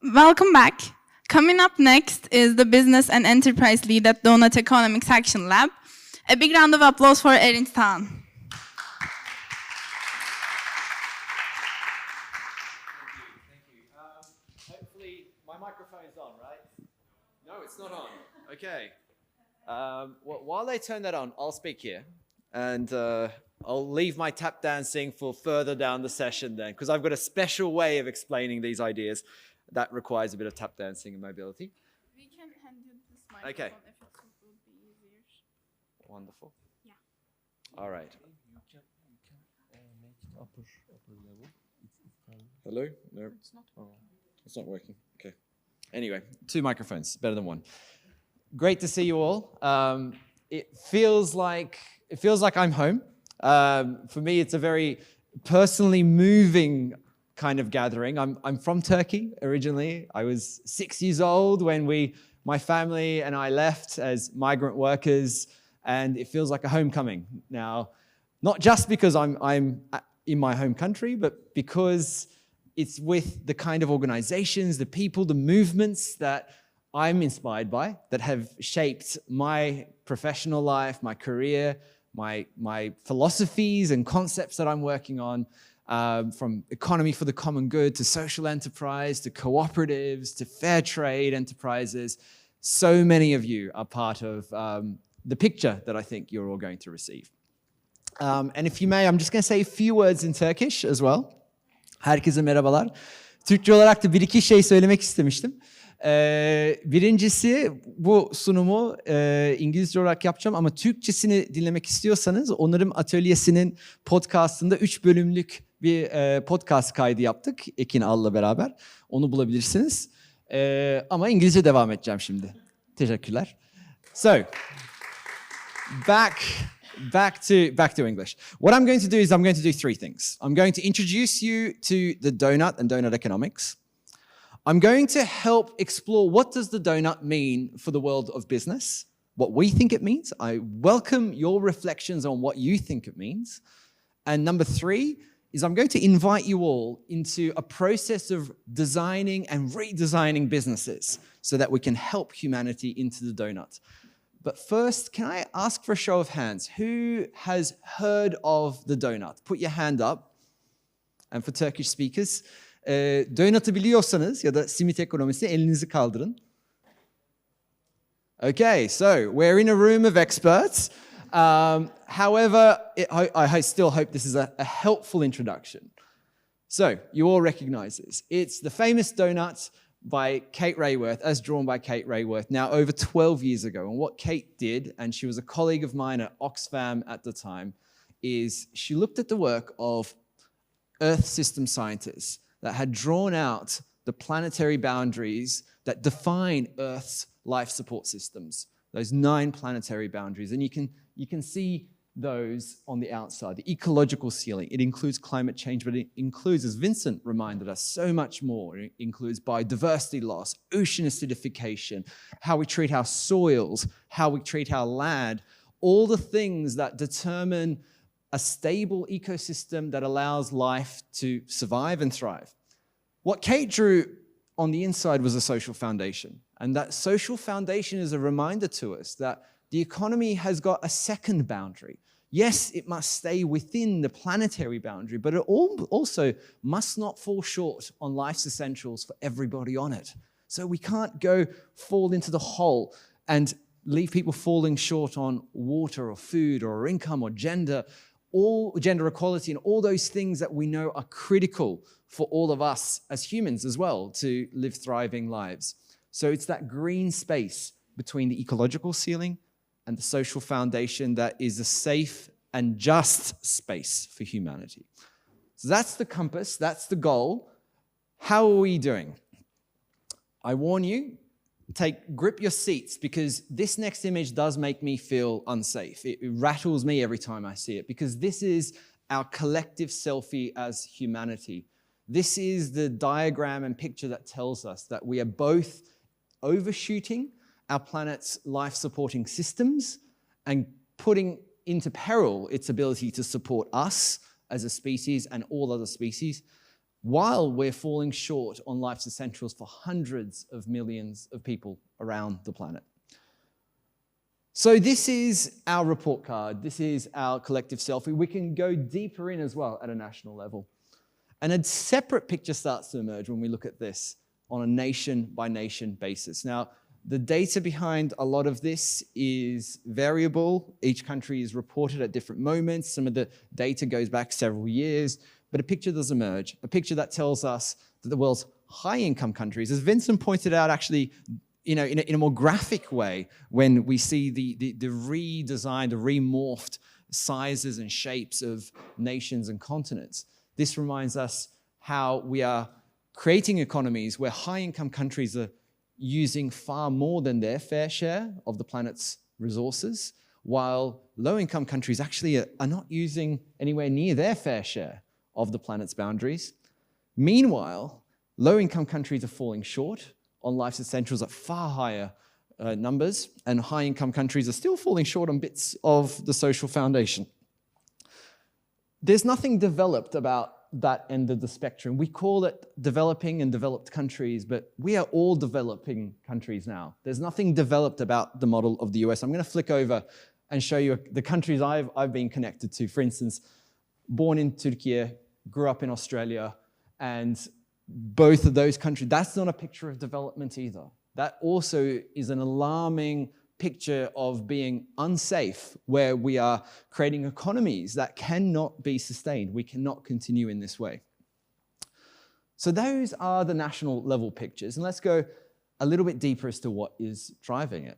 Welcome back. Coming up next is the Business and Enterprise Lead at Doughnut Economics Action Lab. A big round of applause for Erinch Sahan. Thank you. Hopefully, my microphone's on, right? No, it's not on. Okay. While they turn that on, I'll speak here. And I'll leave my tap dancing for further down the session then, because I've got a special way of explaining these ideas that requires a bit of tap dancing and mobility. We can hand you this microphone if it would be easier. Wonderful. Yeah. All right. You can make it upper level. Hello? No. It's not. Oh, it's not working. Okay. Anyway, 2 microphones, better than 1. Great to see you all. It feels like I'm home. For me, it's a very personally moving kind of gathering. I'm from Turkey originally. I was 6 years old when my family and I left as migrant workers, and it feels like a homecoming now. Not just because I'm in my home country, but because it's with the kind of organizations, the people, the movements that I'm inspired by, that have shaped my professional life, my career, my philosophies and concepts that I'm working on, from economy for the common good to social enterprise to cooperatives to fair trade enterprises. So many of you are part of the picture that I think you're all going to receive. And if you may, I'm just going to say a few words in Turkish as well. Herkese merhabalar. Türkçe olarak da bir iki şey söylemek istemiştim. Birincisi, bu sunumu İngilizce olarak yapacağım ama Türkçesini dinlemek istiyorsanız Onarım Atölyesi'nin podcastında 3 bölümlük bir podcast kaydı yaptık Ekin Al'la beraber. Onu bulabilirsiniz. Ama İngilizce devam edeceğim şimdi. Teşekkürler. So, back to English. What I'm going to do is I'm going to do 3 things. I'm going to introduce you to the Doughnut and Doughnut Economics. I'm going to help explore what does the Doughnut mean for the world of business, what we think it means. I welcome your reflections on what you think it means. And number 3 is I'm going to invite you all into a process of designing and redesigning businesses so that we can help humanity into the Doughnut. But first, can I ask for a show of hands? Who has heard of the Doughnut? Put your hand up. And for Turkish speakers, Doughnut'ı biliyorsanız ya da simit ekonomisi elinizi kaldırın. Okay, so we're in a room of experts. However, I still hope this is a helpful introduction. So, you all recognize this. It's the famous Doughnut by Kate Raworth, as drawn by Kate Raworth, now over 12 years ago. And what Kate did, and she was a colleague of mine at Oxfam at the time, is she looked at the work of Earth system scientists that had drawn out the planetary boundaries that define Earth's life support systems, those 9 planetary boundaries. And you can see those on the outside, the ecological ceiling. It includes climate change, but it includes, as Vincent reminded us, so much more. It includes biodiversity loss, ocean acidification, how we treat our soils, how we treat our land, all the things that determine a stable ecosystem that allows life to survive and thrive. What Kate drew on the inside was a social foundation. And that social foundation is a reminder to us that the economy has got a second boundary. Yes, it must stay within the planetary boundary, but it also must not fall short on life's essentials for everybody on it. So we can't fall into the hole and leave people falling short on water or food or income or gender equality and all those things that we know are critical for all of us as humans as well to live thriving lives. So it's that green space between the ecological ceiling and the social foundation that is a safe and just space for humanity. So that's the compass, that's the goal. How are we doing? I warn you, grip your seats, because this next image does make me feel unsafe. It rattles me every time I see it, because this is our collective selfie as humanity. This is the diagram and picture that tells us that we are both overshooting our planet's life-supporting systems and putting into peril its ability to support us as a species and all other species. while we're falling short on life's essentials for hundreds of millions of people around the planet. So this is our report card. This is our collective selfie. We can go deeper in as well at a national level. And a separate picture starts to emerge when we look at this on a nation-by-nation basis. Now, the data behind a lot of this is variable. Each country is reported at different moments. Some of the data goes back several years, but a picture does emerge, a picture that tells us that the world's high-income countries, as Vincent pointed out actually, in a more graphic way, when we see the redesigned, the remorphed sizes and shapes of nations and continents. This reminds us how we are creating economies where high-income countries are using far more than their fair share of the planet's resources, while low-income countries actually are not using anywhere near their fair share of the planet's boundaries. Meanwhile, low-income countries are falling short on life's essentials at far higher numbers, and high-income countries are still falling short on bits of the social foundation. There's nothing developed about that end of the spectrum. We call it developing and developed countries, but we are all developing countries now. There's nothing developed about the model of the US. I'm going to flick over and show you the countries I've been connected to. For instance, born in Turkey, grew up in Australia, and both of those countries, that's not a picture of development either. That also is an alarming picture of being unsafe, where we are creating economies that cannot be sustained. We cannot continue in this way. So those are the national level pictures, and let's go a little bit deeper as to what is driving it.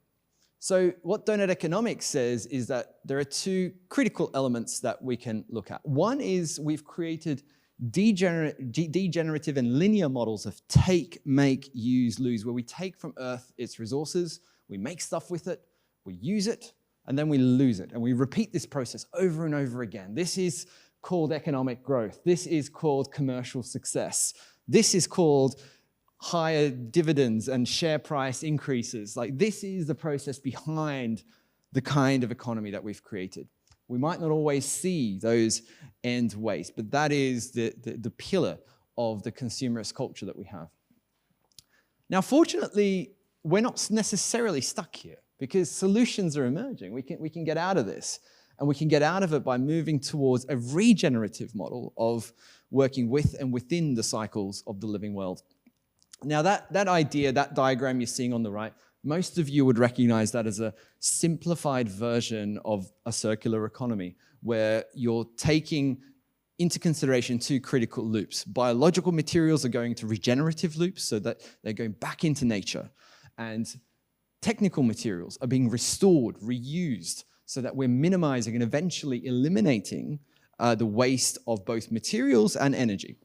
So what Doughnut Economics says is that there are two critical elements that we can look at. One is we've created degenerative and linear models of take, make, use, lose, where we take from Earth its resources, we make stuff with it, we use it, and then we lose it. And we repeat this process over and over again. This is called economic growth. This is called commercial success. This is called higher dividends and share price increases. Like, this is the process behind the kind of economy that we've created. We might not always see those end ways, but that is the pillar of the consumerist culture that we have. Now, fortunately, we're not necessarily stuck here, because solutions are emerging. We can get out of this, and we can get out of it by moving towards a regenerative model of working with and within the cycles of the living world. Now, that idea, that diagram you're seeing on the right, most of you would recognize that as a simplified version of a circular economy, where you're taking into consideration two critical loops. Biological materials are going to regenerative loops, so that they're going back into nature. And technical materials are being restored, reused, so that we're minimizing and eventually eliminating the waste of both materials and energy.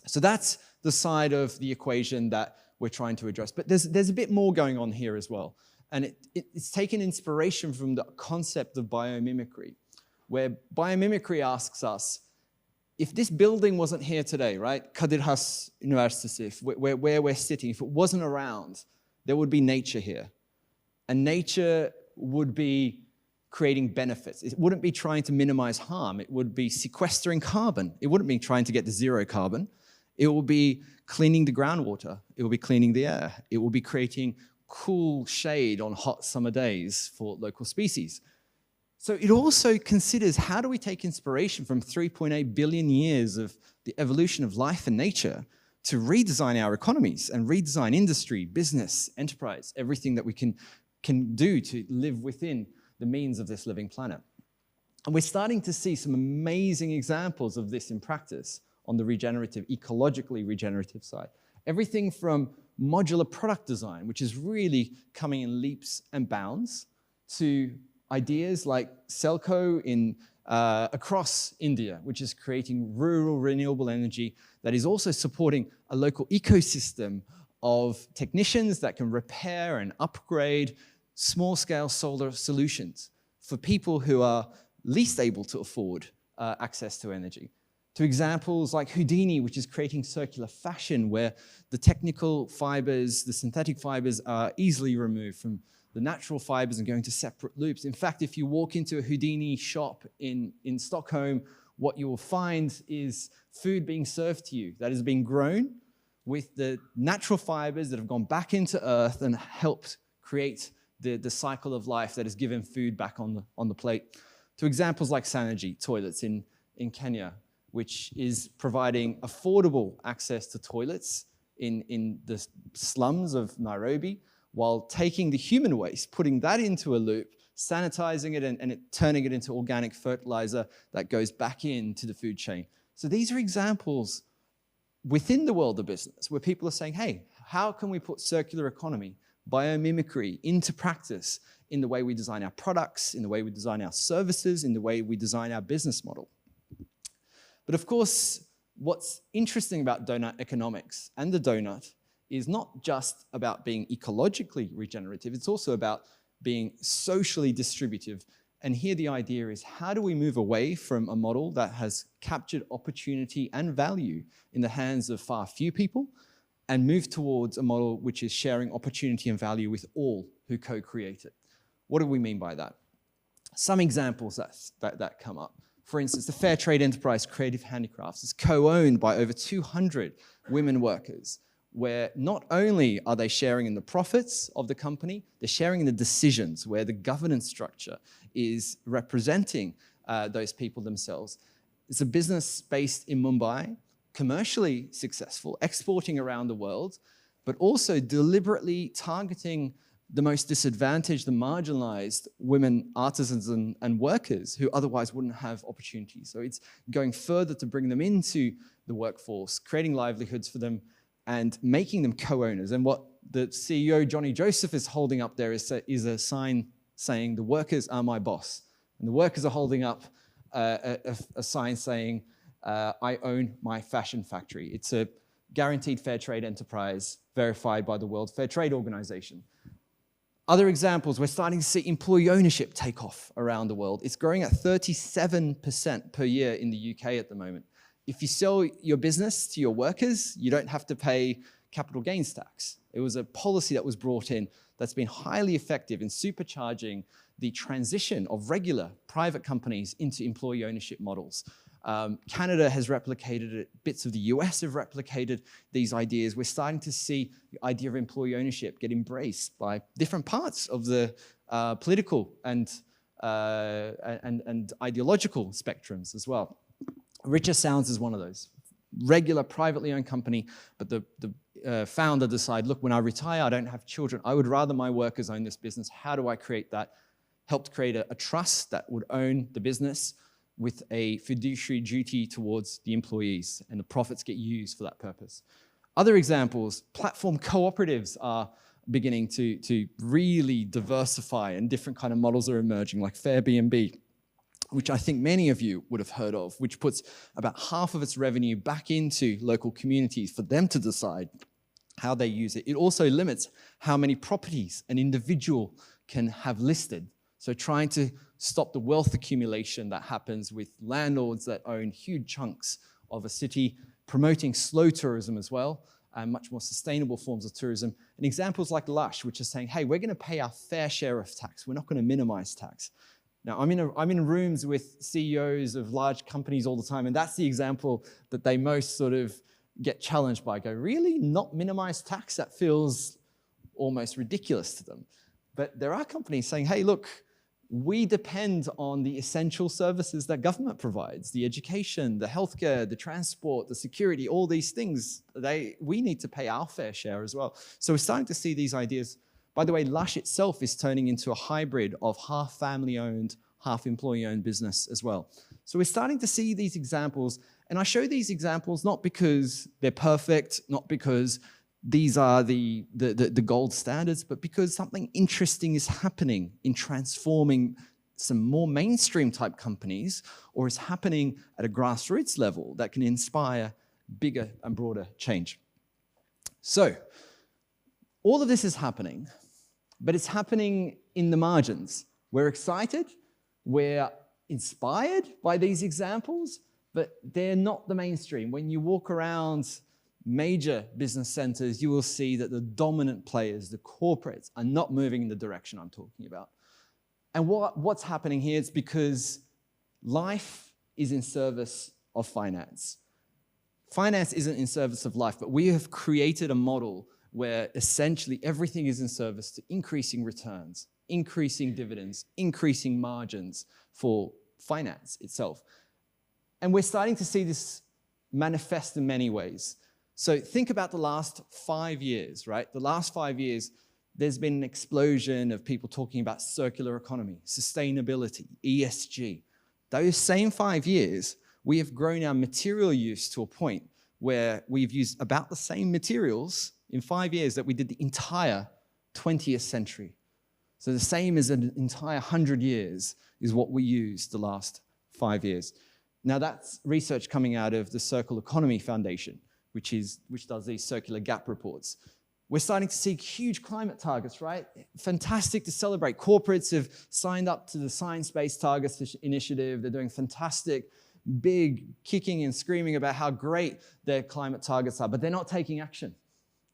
So that's the side of the equation that we're trying to address. But there's a bit more going on here as well. And it's taken inspiration from the concept of biomimicry, where biomimicry asks us, if this building wasn't here today, right, Kadir Has University, where we're sitting, if it wasn't around, there would be nature here. And nature would be creating benefits. It wouldn't be trying to minimize harm. It would be sequestering carbon. It wouldn't be trying to get to zero carbon. It will be cleaning the groundwater. It will be cleaning the air. It will be creating cool shade on hot summer days for local species. So it also considers, how do we take inspiration from 3.8 billion years of the evolution of life and nature to redesign our economies and redesign industry, business, enterprise, everything that we can do to live within the means of this living planet. And we're starting to see some amazing examples of this in practice on the regenerative, ecologically regenerative side. Everything from modular product design, which is really coming in leaps and bounds, to ideas like Selco across India, which is creating rural renewable energy that is also supporting a local ecosystem of technicians that can repair and upgrade small-scale solar solutions for people who are least able to afford access to energy. To examples like Houdini, which is creating circular fashion, where the technical fibers, the synthetic fibers, are easily removed from the natural fibers and going to separate loops. In fact, if you walk into a Houdini shop in Stockholm, what you will find is food being served to you that has been grown with the natural fibers that have gone back into earth and helped create the cycle of life that has given food back on the plate. To examples like Sanergy toilets in Kenya, which is providing affordable access to toilets in the slums of Nairobi, while taking the human waste, putting that into a loop, sanitizing it and turning it into organic fertilizer that goes back into the food chain. So these are examples within the world of business where people are saying, hey, how can we put circular economy, biomimicry into practice in the way we design our products, in the way we design our services, in the way we design our business model? But of course, what's interesting about Doughnut Economics and the donut is not just about being ecologically regenerative, it's also about being socially distributive. And here the idea is, how do we move away from a model that has captured opportunity and value in the hands of far few people and move towards a model which is sharing opportunity and value with all who co-create it? What do we mean by that? Some examples that come up. For instance, the Fair Trade Enterprise Creative Handicrafts is co-owned by over 200 women workers, where not only are they sharing in the profits of the company, they're sharing in the decisions, where the governance structure is representing those people themselves. It's a business based in Mumbai, commercially successful, exporting around the world, but also deliberately targeting the most disadvantaged, the marginalized women artisans and workers who otherwise wouldn't have opportunities. So it's going further to bring them into the workforce, creating livelihoods for them, and making them co-owners. And what the CEO, Johnny Joseph, is holding up there is a sign saying, "The workers are my boss." And the workers are holding up a sign saying, "I own my fashion factory." It's a guaranteed fair trade enterprise verified by the World Fair Trade Organization. Other examples, we're starting to see employee ownership take off around the world. It's growing at 37% per year in the UK at the moment. If you sell your business to your workers, you don't have to pay capital gains tax. It was a policy that was brought in that's been highly effective in supercharging the transition of regular private companies into employee ownership models. Canada has replicated it, bits of the US have replicated these ideas. We're starting to see the idea of employee ownership get embraced by different parts of the political and ideological spectrums as well. Richer Sounds is one of those. Regular privately owned company, but the founder decided, look, when I retire, I don't have children. I would rather my workers own this business. How do I create that? Helped create a trust that would own the business with a fiduciary duty towards the employees, and the profits get used for that purpose. Other examples, platform cooperatives are beginning to really diversify, and different kind of models are emerging, like Fairbnb, which I think many of you would have heard of, which puts about half of its revenue back into local communities for them to decide how they use it. It also limits how many properties an individual can have listed. So trying to stop the wealth accumulation that happens with landlords that own huge chunks of a city, promoting slow tourism as well, and much more sustainable forms of tourism. And examples like Lush, which is saying, hey, we're going to pay our fair share of tax. We're not going to minimize tax. Now, I'm in rooms with CEOs of large companies all the time, and that's the example that they most sort of get challenged by. Go, really? Not minimize tax? That feels almost ridiculous to them. But there are companies saying, hey, look, we depend on the essential services that government provides, the education, the healthcare, the transport, the security, all these things. We need to pay our fair share as well. So we're starting to see these ideas. By the way, Lush itself is turning into a hybrid of half family-owned, half employee-owned business as well. So we're starting to see these examples, and I show these examples not because they're perfect, not because these are the gold standards, but because something interesting is happening in transforming some more mainstream type companies, or is happening at a grassroots level that can inspire bigger and broader change. So all of this is happening, but it's happening in the margins. We're excited, we're inspired by these examples, but they're not the mainstream. When you walk around major business centers, you will see that the dominant players, the corporates, are not moving in the direction I'm talking about. And what's happening here is because life is in service of finance. Finance isn't in service of life, but we have created a model where essentially everything is in service to increasing returns, increasing dividends, increasing margins for finance itself. And we're starting to see this manifest in many ways. So think about the last 5 years, right? The last 5 years, there's been an explosion of people talking about circular economy, sustainability, ESG. Those same 5 years, we have grown our material use to a point where we've used about the same materials in 5 years that we did the entire 20th century. So the same as an entire 100 years is what we used the last 5 years. Now that's research coming out of the Circular Economy Foundation, which does these circular gap reports. We're starting to see huge climate targets, right? Fantastic to celebrate. Corporates have signed up to the Science-Based Targets Initiative. They're doing fantastic, big kicking and screaming about how great their climate targets are, but they're not taking action.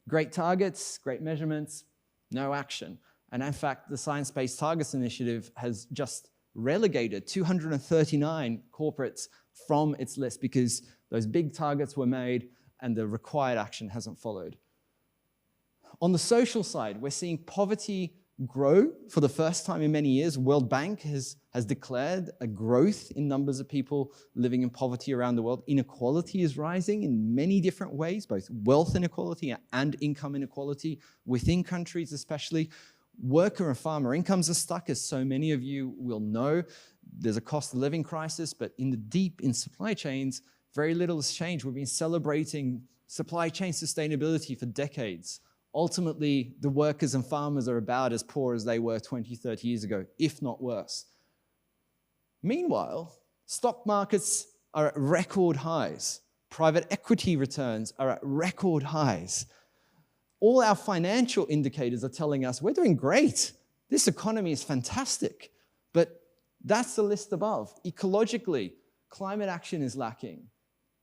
Great targets, great measurements, no action. And in fact, the Science-Based Targets Initiative has just relegated 239 corporates from its list because those big targets were made and the required action hasn't followed. On the social side, we're seeing poverty grow for the first time in many years. World Bank has declared a growth in numbers of people living in poverty around the world. Inequality is rising in many different ways, both wealth inequality and income inequality within countries especially. Worker and farmer incomes are stuck, as so many of you will know. There's a cost of living crisis, but in supply chains, very little has changed. We've been celebrating supply chain sustainability for decades. Ultimately, the workers and farmers are about as poor as they were 20, 30 years ago, if not worse. Meanwhile, stock markets are at record highs. Private equity returns are at record highs. All our financial indicators are telling us we're doing great. This economy is fantastic. But that's the list above. Ecologically, climate action is lacking.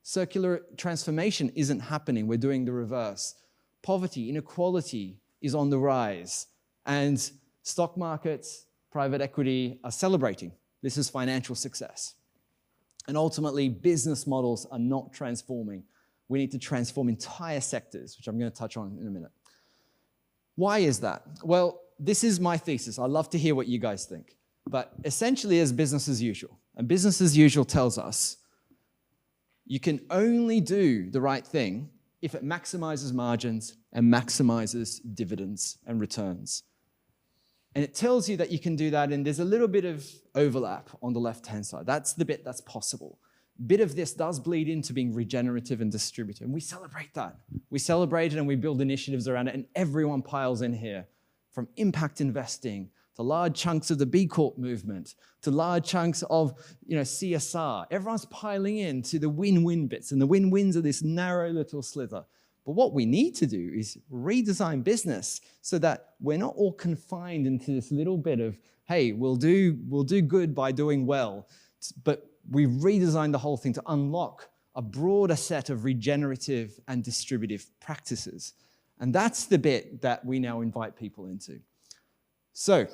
Circular transformation isn't happening. We're doing the reverse. Poverty, inequality is on the rise. And stock markets, private equity are celebrating. This is financial success. And ultimately, business models are not transforming. We need to transform entire sectors, which I'm going to touch on in a minute. Why is that? Well, this is my thesis. I'd love to hear what you guys think. But essentially, it's business as usual. And business as usual tells us you can only do the right thing if it maximizes margins and maximizes dividends and returns. And it tells you that you can do that, and there's a little bit of overlap on the left-hand side. That's the bit that's possible. A bit of this does bleed into being regenerative and distributive, and we celebrate that. We celebrate it and we build initiatives around it, and everyone piles in here, from impact investing to large chunks of the B Corp movement, to large chunks of CSR. Everyone's piling in to the win-win bits, and the win-wins are this narrow little slither. But what we need to do is redesign business so that we're not all confined into this little bit of, hey, we'll do good by doing well, but we redesign the whole thing to unlock a broader set of regenerative and distributive practices. And that's the bit that we now invite people into. So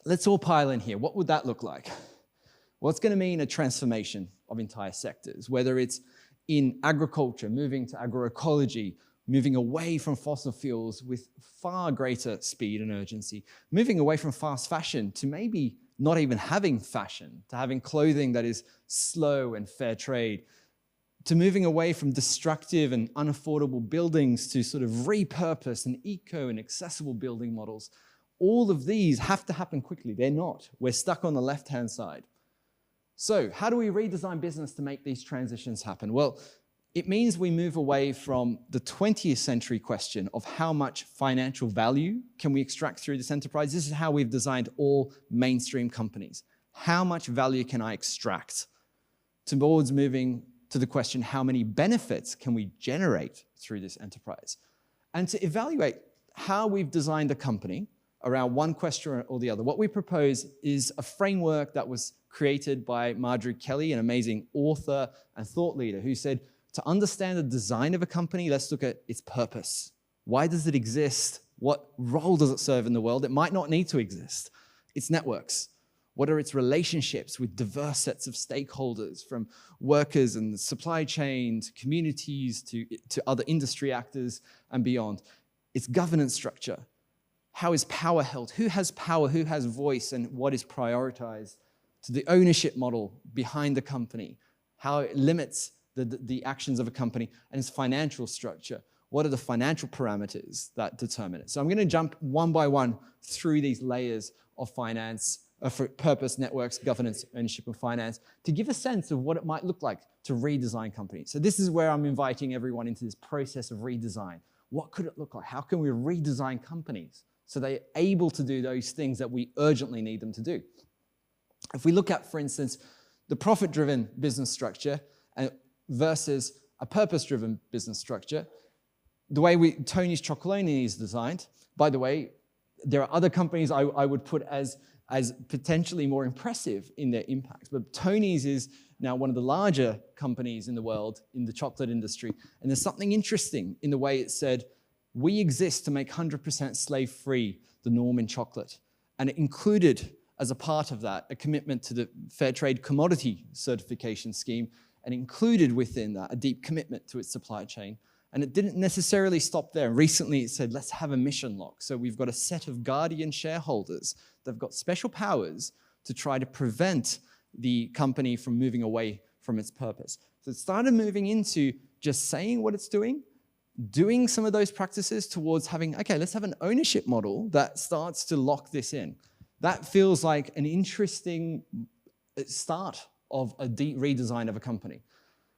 let's all pile in here. What would that look like? Well, it's going to mean a transformation of entire sectors, whether it's in agriculture, moving to agroecology, moving away from fossil fuels with far greater speed and urgency, moving away from fast fashion to maybe not even having fashion, to having clothing that is slow and fair trade, to moving away from destructive and unaffordable buildings to sort of repurposed and eco and accessible building models. All of these have to happen quickly. They're not. We're stuck on the left-hand side. So how do we redesign business to make these transitions happen? Well, it means we move away from the 20th century question of how much financial value can we extract through this enterprise. This is how we've designed all mainstream companies. How much value can I extract? Towards moving to the question, how many benefits can we generate through this enterprise? And to evaluate how we've designed a company around one question or the other, what we propose is a framework that was created by Marjorie Kelly, an amazing author and thought leader, who said, to understand the design of a company, let's look at its purpose. Why does it exist? What role does it serve in the world? It might not need to exist. Its networks. What are its relationships with diverse sets of stakeholders, from workers and the supply chain to communities to other industry actors and beyond? Its governance structure. How is power held? Who has power? Who has voice? And what is prioritized? To the ownership model behind the company, how it limits the actions of a company, and its financial structure. What are the financial parameters that determine it? So I'm going to jump one by one through these layers of finance, for purpose, networks, governance, ownership, and finance, to give a sense of what it might look like to redesign companies. So this is where I'm inviting everyone into this process of redesign. What could it look like? How can we redesign companies so they're able to do those things that we urgently need them to do? If we look at, for instance, the profit-driven business structure versus a purpose-driven business structure, the way Tony's Chocolonely is designed, by the way, there are other companies I would put as potentially more impressive in their impact, but Tony's is now one of the larger companies in the world in the chocolate industry, and there's something interesting in the way it said, we exist to make 100% slave-free the norm in chocolate, and it included, as a part of that, a commitment to the Fair Trade Commodity Certification Scheme, and included within that a deep commitment to its supply chain. And it didn't necessarily stop there. Recently it said, let's have a mission lock. So we've got a set of guardian shareholders that have got special powers to try to prevent the company from moving away from its purpose. So it started moving into just saying what it's doing some of those practices towards having, okay, let's have an ownership model that starts to lock this in. That feels like an interesting start of a deep redesign of a company.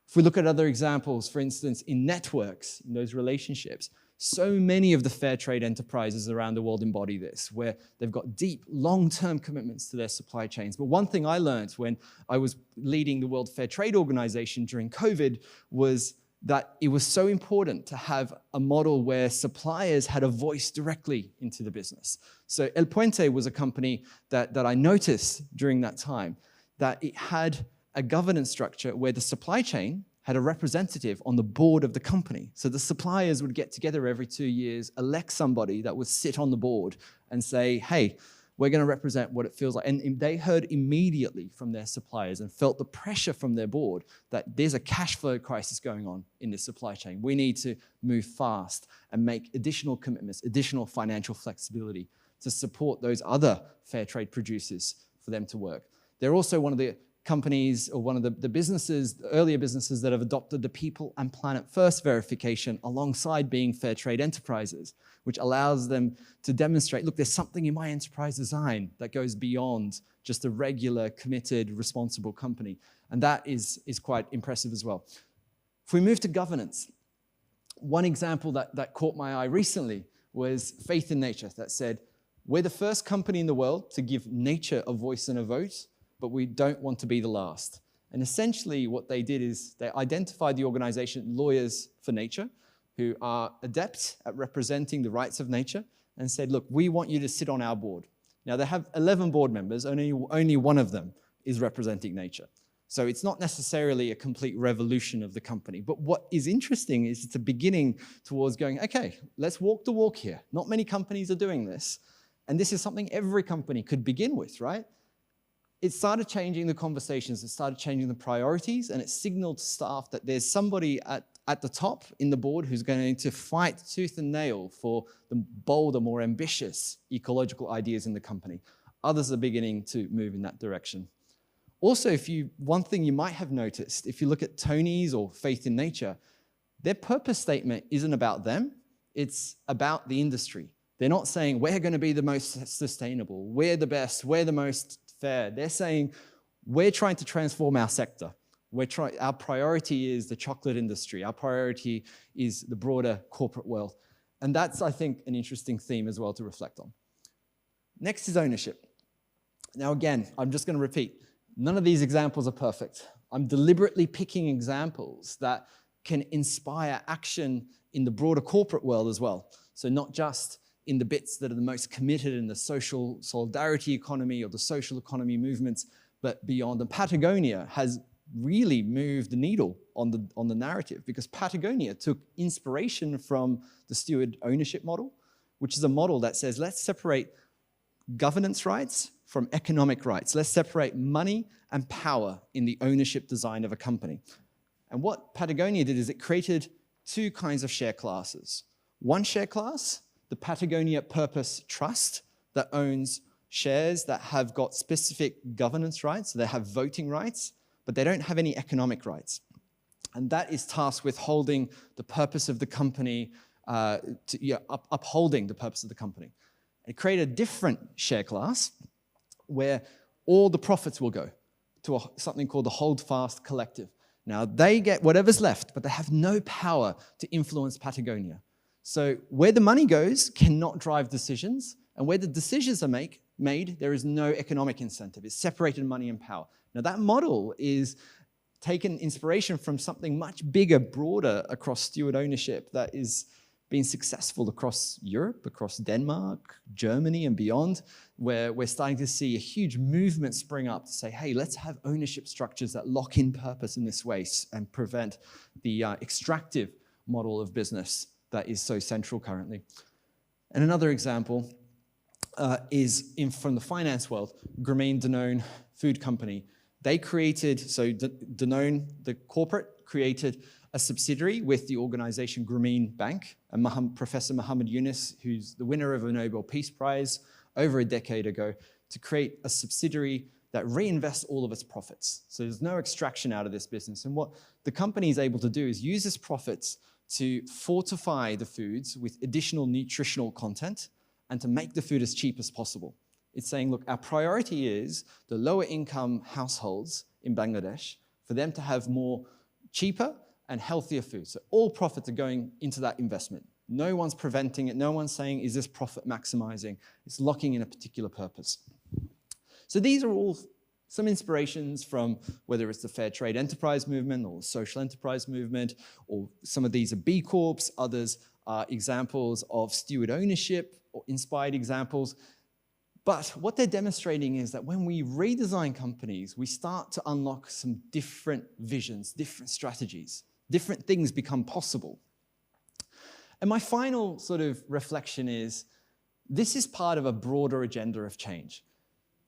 If we look at other examples, for instance, in networks, in those relationships, so many of the fair trade enterprises around the world embody this, where they've got deep, long-term commitments to their supply chains. But one thing I learned when I was leading the World Fair Trade Organization during COVID was that it was so important to have a model where suppliers had a voice directly into the business. So El Puente was a company that I noticed during that time, that it had a governance structure where the supply chain had a representative on the board of the company. So the suppliers would get together every 2 years, elect somebody that would sit on the board and say, hey, we're going to represent what it feels like. And they heard immediately from their suppliers and felt the pressure from their board that there's a cash flow crisis going on in this supply chain. We need to move fast and make additional commitments, additional financial flexibility to support those other fair trade producers for them to work. They're also one of the companies, or one of the businesses, the earlier businesses that have adopted the People and Planet First verification alongside being fair trade enterprises, which allows them to demonstrate, look, there's something in my enterprise design that goes beyond just a regular, committed, responsible company. And that is quite impressive as well. If we move to governance, one example that caught my eye recently was Faith in Nature, that said, we're the first company in the world to give nature a voice and a vote, but we don't want to be the last. And essentially what they did is they identified the organization Lawyers for Nature, who are adept at representing the rights of nature, and said, look, we want you to sit on our board. Now they have 11 board members, only one of them is representing nature. So it's not necessarily a complete revolution of the company. But what is interesting is it's a beginning towards going, okay, let's walk the walk here. Not many companies are doing this. And this is something every company could begin with, right? It started changing the conversations, it started changing the priorities, and it signaled to staff that there's somebody at the top in the board who's going to fight tooth and nail for the bolder, more ambitious ecological ideas in the company. Others are beginning to move in that direction. Also, one thing you might have noticed, if you look at Tony's or Faith in Nature, their purpose statement isn't about them, it's about the industry. They're not saying, we're going to be the most sustainable, we're the best, we're the most fair. They're saying, we're trying to transform our sector. Our priority is the chocolate industry. Our priority is the broader corporate world. And that's, I think, an interesting theme as well to reflect on. Next is ownership. Now, again, I'm just going to repeat, none of these examples are perfect. I'm deliberately picking examples that can inspire action in the broader corporate world as well. So not just in the bits that are the most committed in the social solidarity economy or the social economy movements, but beyond. And Patagonia has really moved the needle on the narrative, because Patagonia took inspiration from the steward ownership model, which is a model that says, let's separate governance rights from economic rights. Let's separate money and power in the ownership design of a company. And what Patagonia did is it created two kinds of share classes. One share class, the Patagonia Purpose Trust, that owns shares that have got specific governance rights, so they have voting rights, but they don't have any economic rights. And that is tasked with holding the purpose of the company, upholding the purpose of the company. It created a different share class where all the profits will go to something called the Holdfast Collective. Now, they get whatever's left, but they have no power to influence Patagonia. So where the money goes cannot drive decisions, and where the decisions are made, there is no economic incentive. It's separated money and power. Now, that model is taken inspiration from something much bigger, broader across steward ownership that is being successful across Europe, across Denmark, Germany, and beyond, where we're starting to see a huge movement spring up to say, hey, let's have ownership structures that lock in purpose in this way and prevent the extractive model of business that is so central currently. And another example is from the finance world, Danone Food Company. They created, so Danone, the corporate, created a subsidiary with the organization Grameen Bank, and Professor Muhammad Yunus, who's the winner of a Nobel Peace Prize over a decade ago, to create a subsidiary that reinvests all of its profits. So there's no extraction out of this business. And what the company is able to do is use its profits to fortify the foods with additional nutritional content and to make the food as cheap as possible. It's saying, look, our priority is the lower income households in Bangladesh, for them to have more cheaper and healthier food. So all profits are going into that investment. No one's preventing it. No one's saying, is this profit maximizing? It's locking in a particular purpose. So these are all some inspirations from whether it's the fair trade enterprise movement or social enterprise movement, or some of these are B Corps, others are examples of steward ownership or inspired examples. But what they're demonstrating is that when we redesign companies, we start to unlock some different visions, different strategies, different things become possible. And my final sort of reflection is, this is part of a broader agenda of change.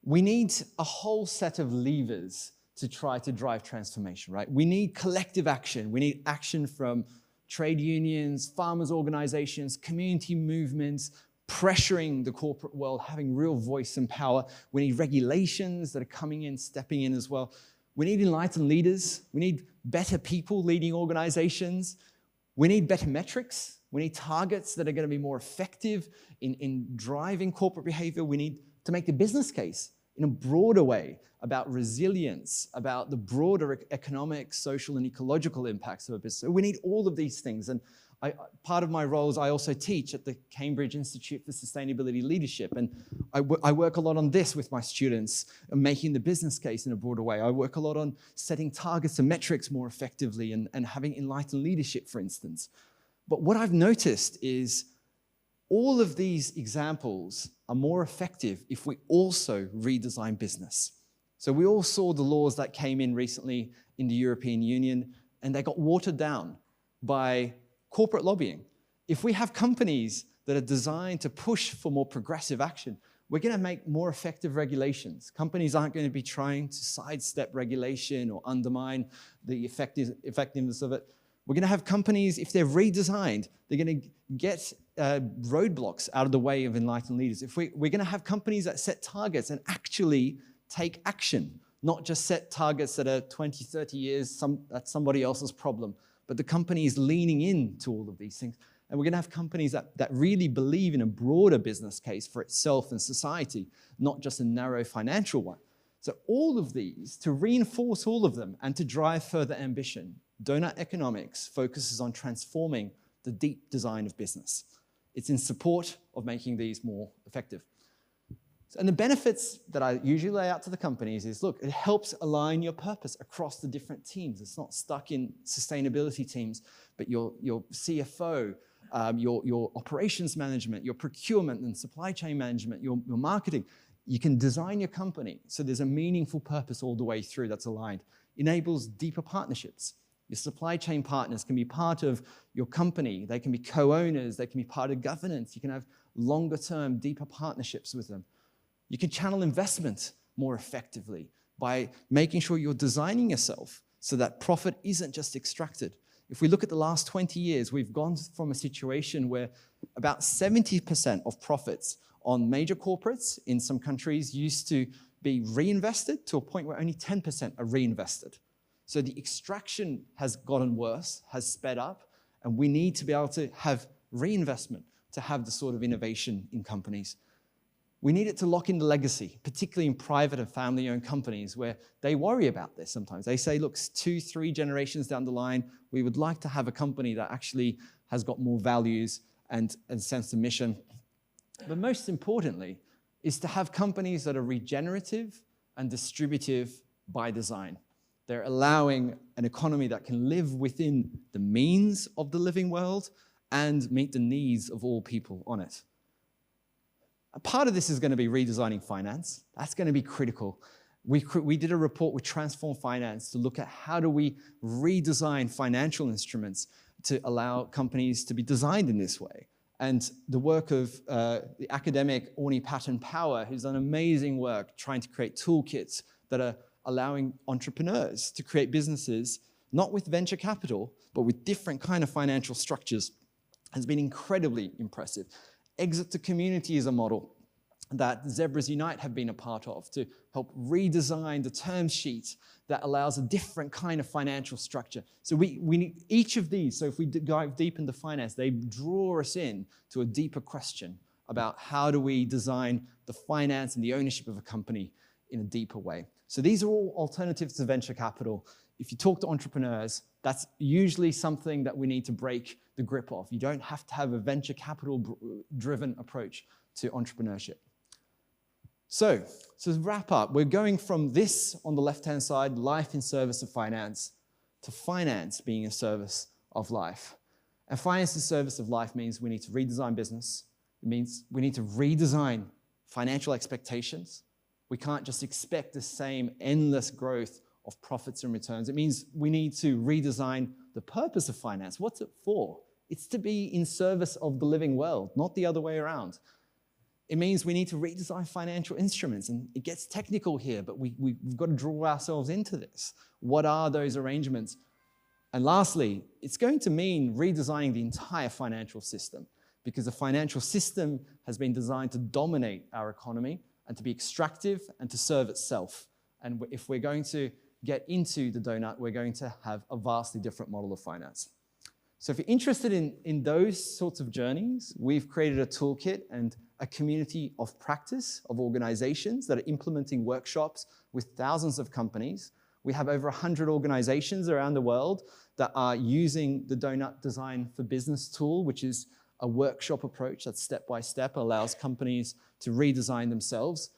We need a whole set of levers to try to drive transformation, right? We need collective action. We need action from trade unions, farmers' organizations, community movements, pressuring the corporate world, having real voice and power. We need regulations that are coming in, stepping in as well. We need enlightened leaders. We need better people leading organizations. We need better metrics. We need targets that are going to be more effective in driving corporate behavior. We need to make the business case in a broader way about resilience, about the broader economic, social, and ecological impacts of a business. So we need all of these things. And part of my role is I also teach at the Cambridge Institute for Sustainability Leadership. And I work a lot on this with my students, making the business case in a broader way. I work a lot on setting targets and metrics more effectively and having enlightened leadership, for instance. But what I've noticed is all of these examples are more effective if we also redesign business. So we all saw the laws that came in recently in the European Union, and they got watered down by corporate lobbying. If we have companies that are designed to push for more progressive action, we're going to make more effective regulations. Companies aren't going to be trying to sidestep regulation or undermine the effectiveness of it. We're going to have companies, if they're redesigned, they're going to get roadblocks out of the way of enlightened leaders. If we're going to have companies that set targets and actually take action, not just set targets that are 20, 30 years, that's somebody else's problem, but the company is leaning into all of these things. And we're going to have companies that really believe in a broader business case for itself and society, not just a narrow financial one. So all of these, to reinforce all of them and to drive further ambition, Doughnut Economics focuses on transforming the deep design of business. It's in support of making these more effective. And the benefits that I usually lay out to the companies is, look, it helps align your purpose across the different teams. It's not stuck in sustainability teams, but your CFO, your operations management, your procurement and supply chain management, your marketing. You can design your company so there's a meaningful purpose all the way through that's aligned. Enables deeper partnerships. Your supply chain partners can be part of your company. They can be co-owners. They can be part of governance. You can have longer-term, deeper partnerships with them. You can channel investment more effectively by making sure you're designing yourself so that profit isn't just extracted. If we look at the last 20 years, we've gone from a situation where about 70% of profits on major corporates in some countries used to be reinvested to a point where only 10% are reinvested. So the extraction has gotten worse, has sped up, and we need to be able to have reinvestment to have the sort of innovation in companies. We need it to lock in the legacy, particularly in private and family-owned companies where they worry about this sometimes. They say, look, 2, 3 generations down the line, we would like to have a company that actually has got more values and sense of mission. But most importantly, is to have companies that are regenerative and distributive by design. They're allowing an economy that can live within the means of the living world and meet the needs of all people on it. A part of this is going to be redesigning finance. That's going to be critical. We did a report with Transform Finance to look at how do we redesign financial instruments to allow companies to be designed in this way. And the work of the academic Orni Patton-Power, who's done amazing work trying to create toolkits that are allowing entrepreneurs to create businesses, not with venture capital, but with different kind of financial structures, has been incredibly impressive. Exit to Community is a model that Zebras Unite have been a part of to help redesign the term sheet that allows a different kind of financial structure. So we need each of these. So if we dive deep into finance, they draw us in to a deeper question about how do we design the finance and the ownership of a company in a deeper way. So these are all alternatives to venture capital. If you talk to entrepreneurs, that's usually something that we need to break the grip of. You don't have to have a venture capital-driven approach to entrepreneurship. So to wrap up, we're going from this on the left-hand side, life in service of finance, to finance being a service of life. And finance in service of life means we need to redesign business. It means we need to redesign financial expectations. We can't just expect the same endless growth of profits and returns. It means we need to redesign the purpose of finance. What's it for? It's to be in service of the living world, not the other way around. It means we need to redesign financial instruments, and it gets technical here, but we've got to draw ourselves into this. What are those arrangements? And lastly, it's going to mean redesigning the entire financial system, because the financial system has been designed to dominate our economy and to be extractive and to serve itself. And if we're going to get into the donut, we're going to have a vastly different model of finance. So if you're interested in those sorts of journeys, we've created a toolkit and a community of practice of organizations that are implementing workshops with thousands of companies. We have over 100 organizations around the world that are using the Doughnut Design for Business tool, which is a workshop approach that step-by-step allows companies to redesign themselves.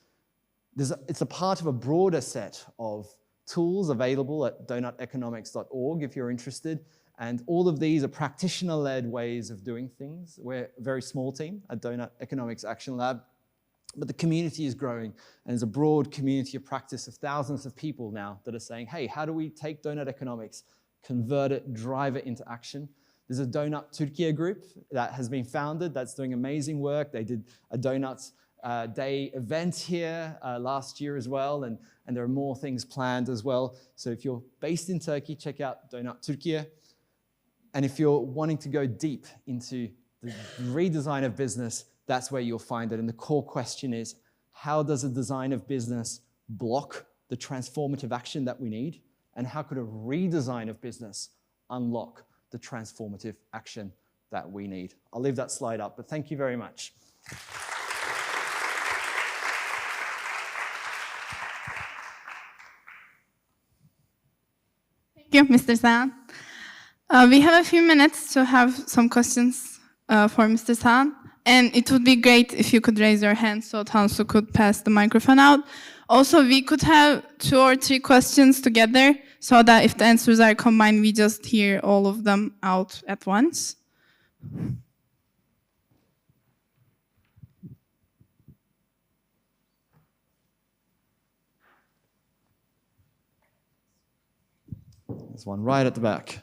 It's a part of a broader set of tools available at doughuteconomics.org if you're interested. And all of these are practitioner-led ways of doing things. We're a very small team at Doughnut Economics Action Lab, but the community is growing, and there's a broad community of practice of thousands of people now that are saying, hey, how do we take Doughnut Economics, convert it, drive it into action? There's a Doughnut Turkey group that has been founded that's doing amazing work. They did a Doughnut Day event here last year as well, and there are more things planned as well. So if you're based in Turkey, check out Doughnut Turkey. And if you're wanting to go deep into the redesign of business, that's where you'll find it. And the core question is, how does a design of business block the transformative action that we need? And how could a redesign of business unlock the transformative action that we need? I'll leave that slide up, but thank you very much. Thank you, Mr. Sahan. We have a few minutes to have some questions for Mr. Sahan. And it would be great if you could raise your hand so Tansu could pass the microphone out. Also, we could have 2 or 3 questions together so that if the answers are combined, we just hear all of them out at once. There's one right at the back.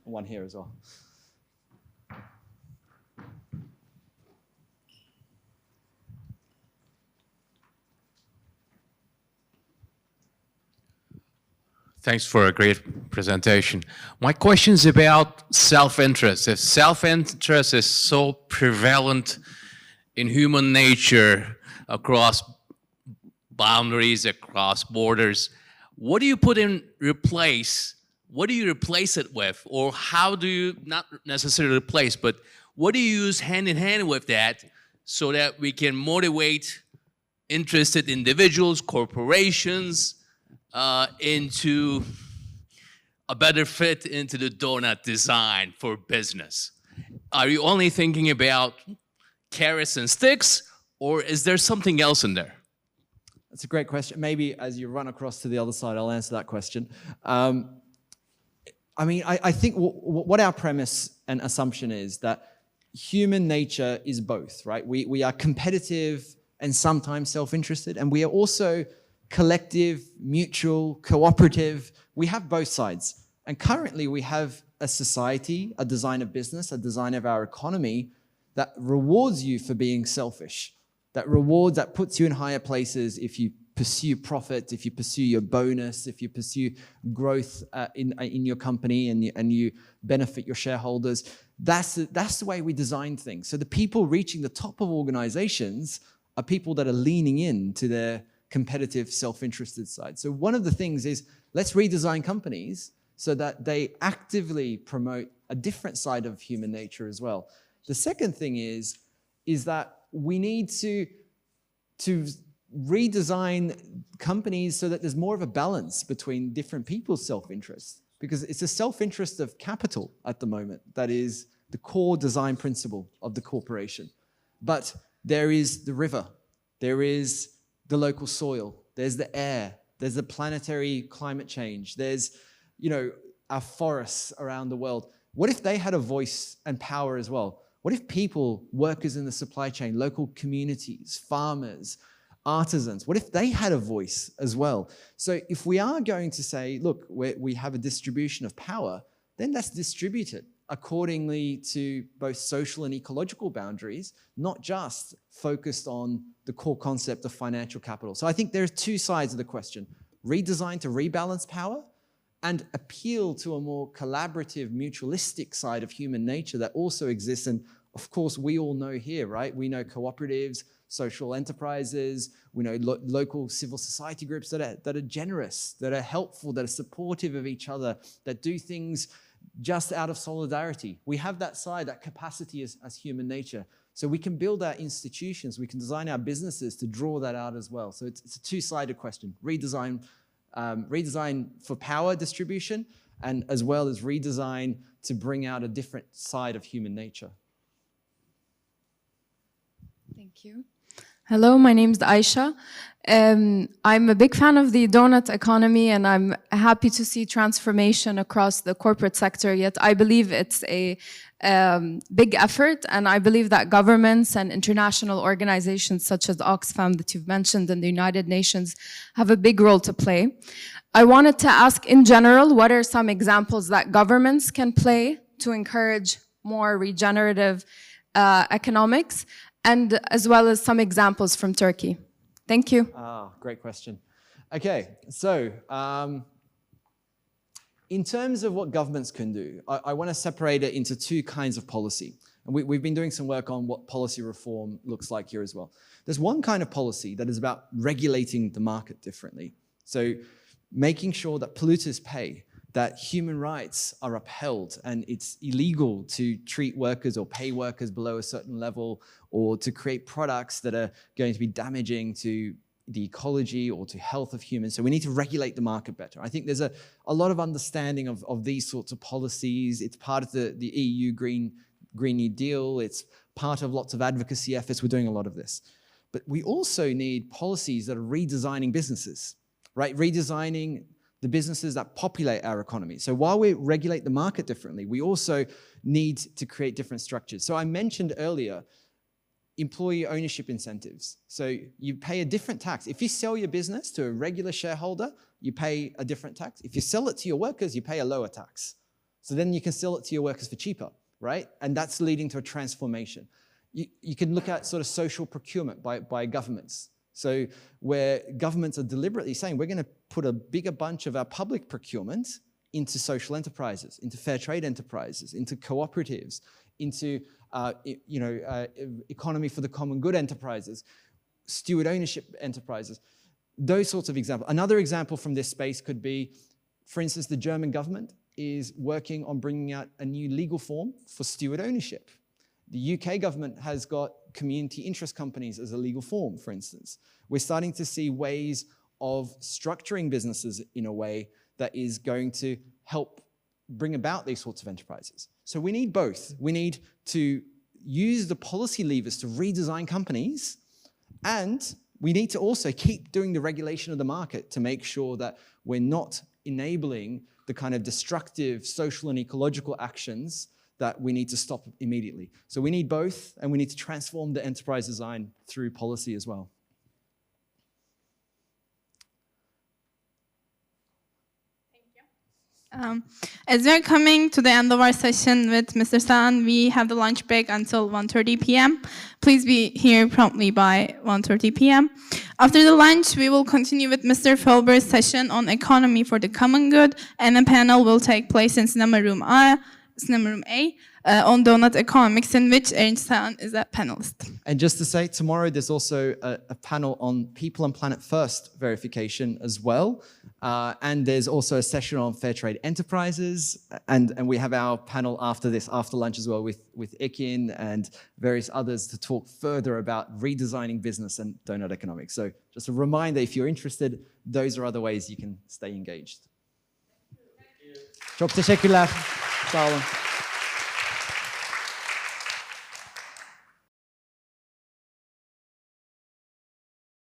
One here as well. Thanks for a great presentation. My question is about self-interest. If self-interest is so prevalent in human nature across boundaries, across borders, what do you put in replace? What do you replace it with? Or how do you, not necessarily replace, but what do you use hand in hand with that so that we can motivate interested individuals, corporations, into a better fit into the donut design for business? Are you only thinking about carrots and sticks, or is there something else in there? That's a great question. Maybe as you run across to the other side, I'll answer that question. I think what our premise and assumption is that human nature is both, right? We are competitive and sometimes self-interested, and we are also collective, mutual, cooperative. We have both sides. And currently we have a society, a design of business, a design of our economy that rewards you for being selfish, that puts you in higher places if you pursue profit, if you pursue your bonus, if you pursue growth in your company and you benefit your shareholders. That's the way we design things. So the people reaching the top of organizations are people that are leaning in to their competitive, self-interested side. So one of the things is, let's redesign companies so that they actively promote a different side of human nature as well. The second thing is that we need to redesign companies so that there's more of a balance between different people's self-interest, because it's a self-interest of capital at the moment that is the core design principle of the corporation. But there is the river, there is the local soil, there's the air, there's the planetary climate change, there's, our forests around the world. What if they had a voice and power as well? What if people, workers in the supply chain, local communities, farmers, artisans, what if they had a voice as well? So if we are going to say, look, we have a distribution of power, then let's distribute it accordingly to both social and ecological boundaries, not just focused on the core concept of financial capital. So I think there's two sides of the question: redesign to rebalance power, and appeal to a more collaborative, mutualistic side of human nature that also exists. And of course, we all know here, right? We know cooperatives, social enterprises, we know local civil society groups that are generous, that are helpful, that are supportive of each other, that do things just out of solidarity. We have that side, that capacity as human nature. So we can build our institutions, we can design our businesses to draw that out as well. So it's a two-sided question: redesign for power distribution, and as well as redesign to bring out a different side of human nature. Thank you. Hello, my name is Aisha. I'm a big fan of the donut economy, and I'm happy to see transformation across the corporate sector, yet I believe it's a big effort, and I believe that governments and international organizations such as Oxfam that you've mentioned and the United Nations have a big role to play. I wanted to ask, in general, what are some examples that governments can play to encourage more regenerative economics, and as well as some examples from Turkey? Thank you. Great question. Okay, so in terms of what governments can do, I want to separate it into two kinds of policy. And we've been doing some work on what policy reform looks like here as well. There's one kind of policy that is about regulating the market differently. So making sure that polluters pay, that human rights are upheld, and it's illegal to treat workers or pay workers below a certain level, or to create products that are going to be damaging to the ecology or to health of humans. So we need to regulate the market better. I think there's a lot of understanding of these sorts of policies. It's part of the EU Green New Deal. It's part of lots of advocacy efforts. We're doing a lot of this. But we also need policies that are redesigning businesses, right? Redesigning the businesses that populate our economy. So while we regulate the market differently, we also need to create different structures. So I mentioned earlier employee ownership incentives. So you pay a different tax. If you sell your business to a regular shareholder, you pay a different tax. If you sell it to your workers, you pay a lower tax. So then you can sell it to your workers for cheaper, right? And that's leading to a transformation. You can look at sort of social procurement by governments. So where governments are deliberately saying we're going to put a bigger bunch of our public procurement into social enterprises, into fair trade enterprises, into cooperatives, into economy for the common good enterprises, steward ownership enterprises, those sorts of examples. Another example from this space could be, for instance, the German government is working on bringing out a new legal form for steward ownership. The UK government has got community interest companies as a legal form, for instance. We're starting to see ways of structuring businesses in a way that is going to help bring about these sorts of enterprises. So we need both. We need to use the policy levers to redesign companies, and we need to also keep doing the regulation of the market to make sure that we're not enabling the kind of destructive social and ecological actions that we need to stop immediately. So we need both, and we need to transform the enterprise design through policy as well. As we're coming to the end of our session with Mr. Sahan, we have the lunch break until 1:30 p.m. Please be here promptly by 1:30 p.m. After the lunch, we will continue with Mr. Felber's session on economy for the common good, and a panel will take place in Cinema Room A, on Doughnut Economics, in which Erinch Sahan is a panelist. And just to say, tomorrow there's also a panel on People and Planet First verification as well. And there's also a session on fair trade enterprises. And we have our panel after this, after lunch as well, with Ikin and various others to talk further about redesigning business and Doughnut Economics. So just a reminder, if you're interested, those are other ways you can stay engaged. Çok teşekkürler. Sağ olun.